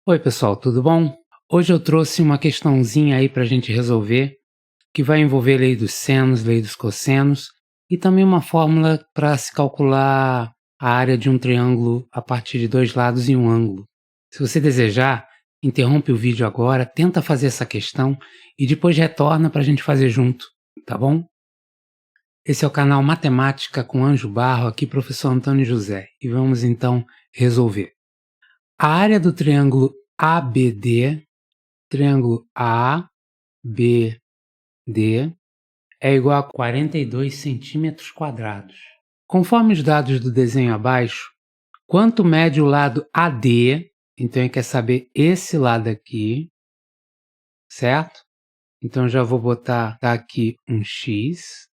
Oi pessoal, tudo bom? Hoje eu trouxe uma questãozinha aí para a gente resolver, que vai envolver lei dos senos, lei dos cossenos e também uma fórmula para se calcular a área de um triângulo a partir de dois lados e um ângulo. Se você desejar, interrompe o vídeo agora, tenta fazer essa questão e depois retorna para a gente fazer junto, tá bom? Esse é o canal Matemática com Anjo Barro, aqui professor Antônio José, e vamos então resolver. A área do triângulo ABD, triângulo ABD, é igual a 42 centímetros quadrados. Conforme os dados do desenho abaixo, quanto mede o lado AD, então ele quer saber esse lado aqui, certo? Então já vou botar aqui um X.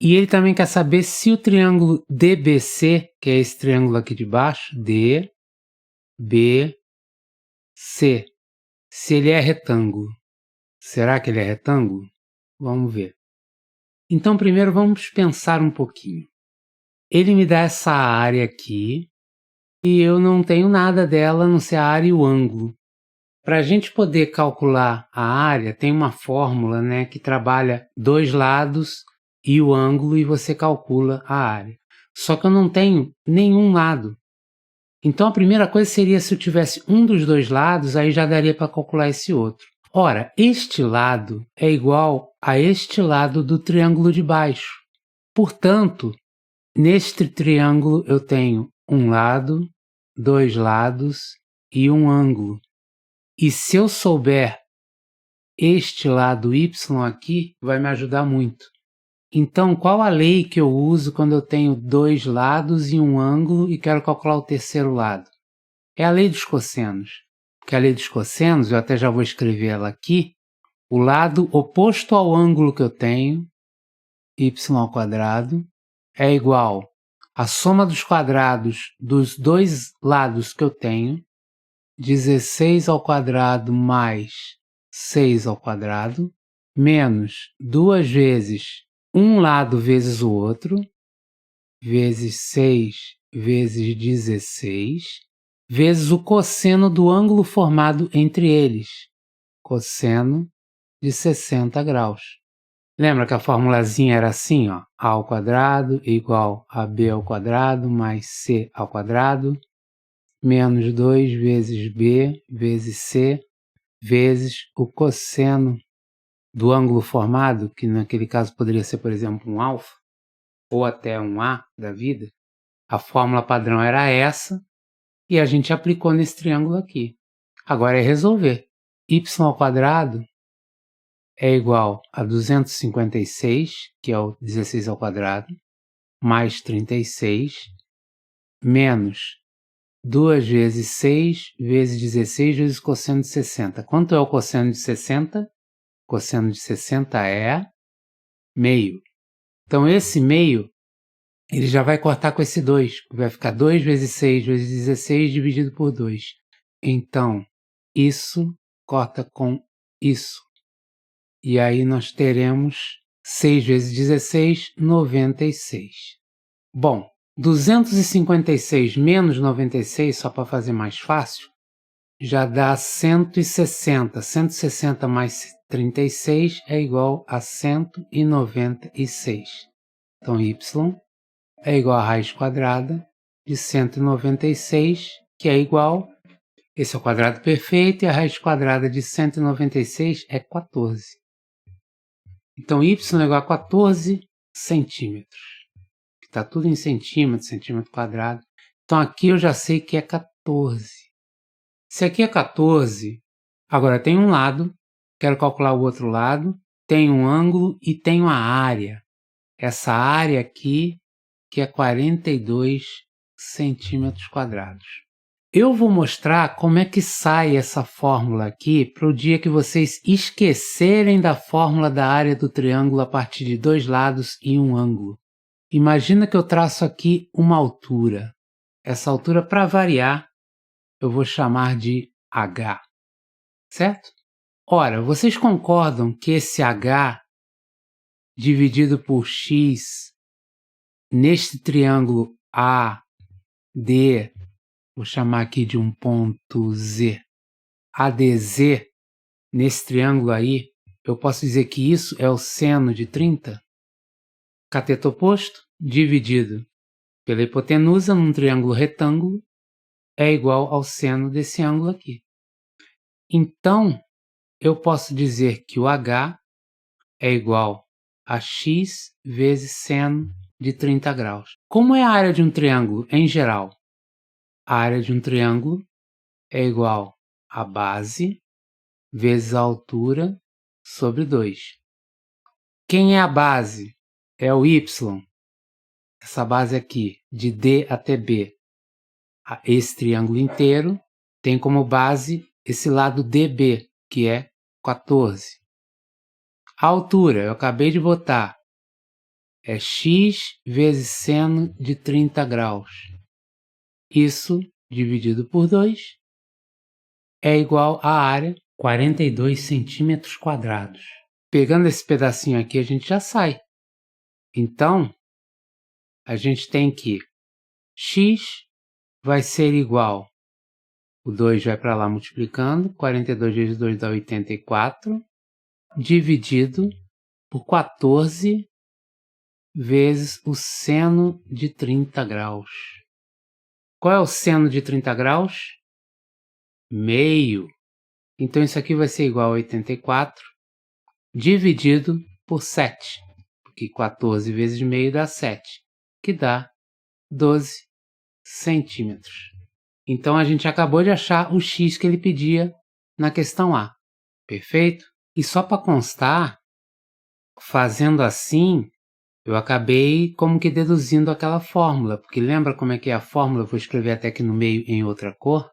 E ele também quer saber se o triângulo DBC, que é esse triângulo aqui de baixo, DBC, se ele é retângulo. Será que ele é retângulo? Vamos ver. Então, primeiro vamos pensar um pouquinho. Ele me dá essa área aqui e eu não tenho nada dela a não ser a área e o ângulo. Para a gente poder calcular a área, tem uma fórmula, né, que trabalha dois lados e o ângulo e você calcula a área. Só que eu não tenho nenhum lado. Então a primeira coisa seria se eu tivesse um dos dois lados, aí já daria para calcular esse outro. Ora, este lado é igual a este lado do triângulo de baixo. Portanto, neste triângulo eu tenho um lado, dois lados e um ângulo. E se eu souber este lado y aqui, vai me ajudar muito. Então, qual a lei que eu uso quando eu tenho dois lados e um ângulo e quero calcular o terceiro lado? É a lei dos cossenos. Porque a lei dos cossenos, eu até já vou escrever ela aqui, o lado oposto ao ângulo que eu tenho, y², é igual à soma dos quadrados dos dois lados que eu tenho, 16² mais 6², menos duas vezes um lado vezes o outro, vezes 6 vezes 16, vezes o cosseno do ângulo formado entre eles, cosseno de 60 graus. Lembra que a formulazinha era assim, ó, a² igual a b² mais c², menos 2 vezes b vezes c, vezes o cosseno do ângulo formado, que naquele caso poderia ser, por exemplo, um alfa, ou até um a da vida. A fórmula padrão era essa, e a gente aplicou nesse triângulo aqui. Agora é resolver. Y² é igual a 256, que é o 16², mais 36, menos 2 vezes 6 vezes 16 vezes cosseno de 60. Quanto é o cosseno de 60? Cosseno de 60 é meio. Então esse meio, ele já vai cortar com esse 2, vai ficar 2 vezes 6 vezes 16 dividido por 2. Então, isso corta com isso. E aí nós teremos 6 vezes 16, 96. Bom, 256 menos 96, só para fazer mais fácil, já dá 160. 160 mais 36 é igual a 196. Então, y é igual a raiz quadrada de 196, que é igual, esse é o quadrado perfeito, e a raiz quadrada de 196 é 14. Então, y é igual a 14 centímetros. Está tudo em centímetro, centímetro quadrado. Então, aqui eu já sei que é 14. Se aqui é 14, agora tem um lado, quero calcular o outro lado, tem um ângulo e tenho a área. Essa área aqui, que é 42 centímetros quadrados. Eu vou mostrar como é que sai essa fórmula aqui para o dia que vocês esquecerem da fórmula da área do triângulo a partir de dois lados e um ângulo. Imagina que eu traço aqui uma altura. Essa altura, para variar, eu vou chamar de H, certo? Ora, vocês concordam que esse H dividido por X neste triângulo AD, vou chamar aqui de um ponto Z, ADZ, nesse triângulo aí, eu posso dizer que isso é o seno de 30? Cateto oposto dividido pela hipotenusa num triângulo retângulo é igual ao seno desse ângulo aqui. Então, eu posso dizer que o H é igual a x vezes seno de 30 graus. Como é a área de um triângulo em geral? A área de um triângulo é igual a base vezes a altura sobre 2. Quem é a base? É o y. Essa base aqui, de D até B. Esse triângulo inteiro tem como base esse lado DB, que é 14. A altura, eu acabei de botar, é x vezes seno de 30 graus. Isso, dividido por 2, é igual à área 42 centímetros quadrados. Pegando esse pedacinho aqui, a gente já sai. Então, a gente tem que x vai ser igual, o 2 vai para lá multiplicando, 42 vezes 2 dá 84, dividido por 14 vezes o seno de 30 graus. Qual é o seno de 30 graus? Meio. Então isso aqui vai ser igual a 84 dividido por 7, porque 14 vezes meio dá 7, que dá 12 centímetros. Então a gente acabou de achar o x que ele pedia na questão A. Perfeito? E só para constar, fazendo assim, eu acabei como que deduzindo aquela fórmula, porque lembra como é que é a fórmula? Eu vou escrever até aqui no meio em outra cor.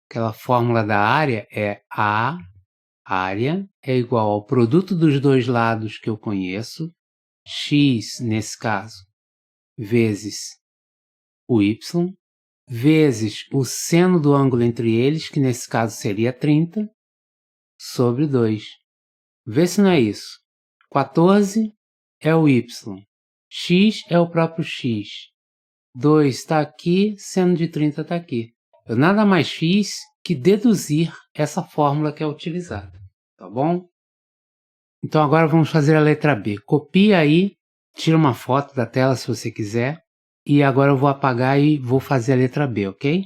Aquela fórmula da área é A, área, é igual ao produto dos dois lados que eu conheço, x, nesse caso, vezes o y, vezes o seno do ângulo entre eles, que nesse caso seria 30, sobre 2. Vê se não é isso. 14 é o y, x é o próprio x, 2 está aqui, seno de 30 está aqui. Eu nada mais fiz que deduzir essa fórmula que é utilizada, tá bom? Então agora vamos fazer a letra B. Copia aí, tira uma foto da tela se você quiser, e agora eu vou apagar e vou fazer a letra B, ok?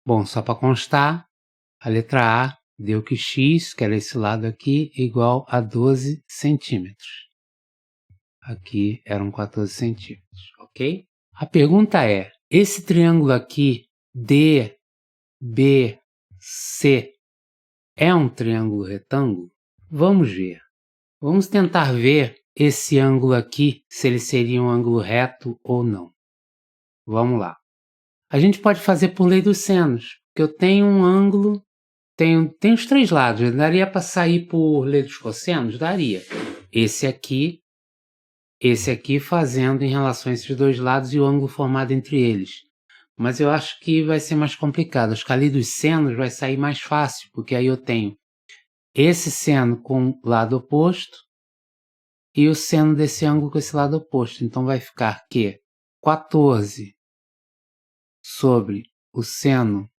Bom, só para constar, a letra A deu que x, que era esse lado aqui, é igual a 12 centímetros. Aqui eram 14 centímetros, ok? A pergunta é, esse triângulo aqui, DBC, é um triângulo retângulo? Vamos ver. Vamos tentar ver esse ângulo aqui, se ele seria um ângulo reto ou não. Vamos lá. A gente pode fazer por lei dos senos, porque eu tenho um ângulo, tem os três lados, daria para sair por lei dos cossenos? Daria. Esse aqui fazendo em relação a esses dois lados e o ângulo formado entre eles. Mas eu acho que vai ser mais complicado. Acho que a lei dos senos vai sair mais fácil, porque aí eu tenho esse seno com o lado oposto e o seno desse ângulo com esse lado oposto. Então vai ficar que 14 sobre o seno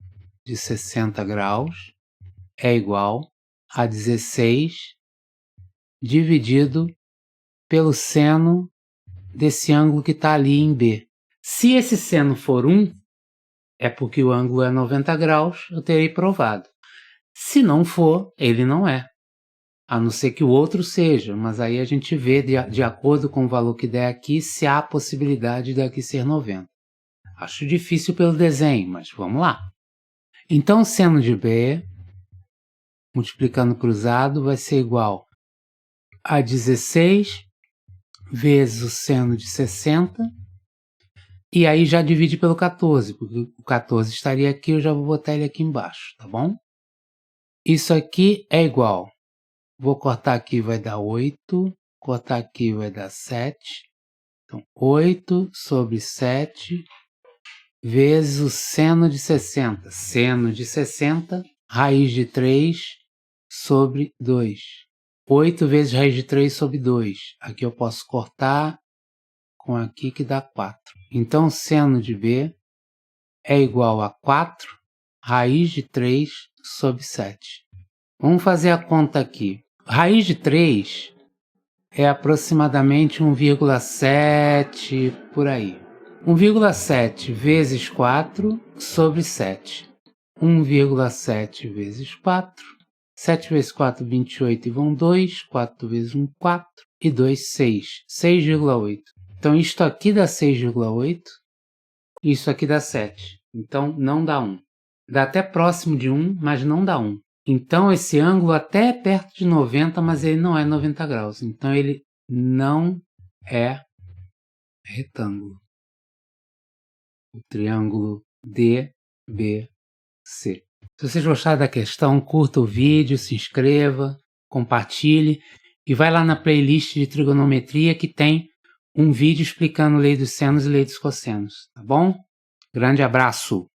de 60 graus é igual a 16 dividido pelo seno desse ângulo que está ali em B. Se esse seno for 1, é porque o ângulo é 90 graus, eu terei provado. Se não for, ele não é. A não ser que o outro seja, mas aí a gente vê, de acordo com o valor que der aqui, se há a possibilidade daqui ser 90. Acho difícil pelo desenho, mas vamos lá. Então, o seno de B, multiplicando cruzado, vai ser igual a 16 vezes o seno de 60, e aí já divide pelo 14, porque o 14 estaria aqui, eu já vou botar ele aqui embaixo, tá bom? Isso aqui é igual, vou cortar aqui, vai dar 8, cortar aqui vai dar 7, então 8 sobre 7 vezes o seno de 60, seno de 60, raiz de 3 sobre 2. 8 vezes raiz de 3 sobre 2. Aqui eu posso cortar com aqui que dá 4. Então, seno de B é igual a 4 raiz de 3 sobre 7. Vamos fazer a conta aqui. Raiz de 3 é aproximadamente 1,7 por aí. 1,7 vezes 4 sobre 7. 1,7 vezes 4. 7 vezes 4, 28 e vão 2. 4 vezes 1, 4. E 2, 6. 6,8. Então, isto aqui dá 6,8. Isso aqui dá 7. Então, não dá 1. Dá até próximo de 1, mas não dá 1. Então, esse ângulo até é perto de 90, mas ele não é 90 graus. Então, ele não é retângulo. O triângulo DBC. Se vocês gostaram da questão, curta o vídeo, se inscreva, compartilhe e vai lá na playlist de trigonometria que tem um vídeo explicando lei dos senos e lei dos cossenos, tá bom? Grande abraço!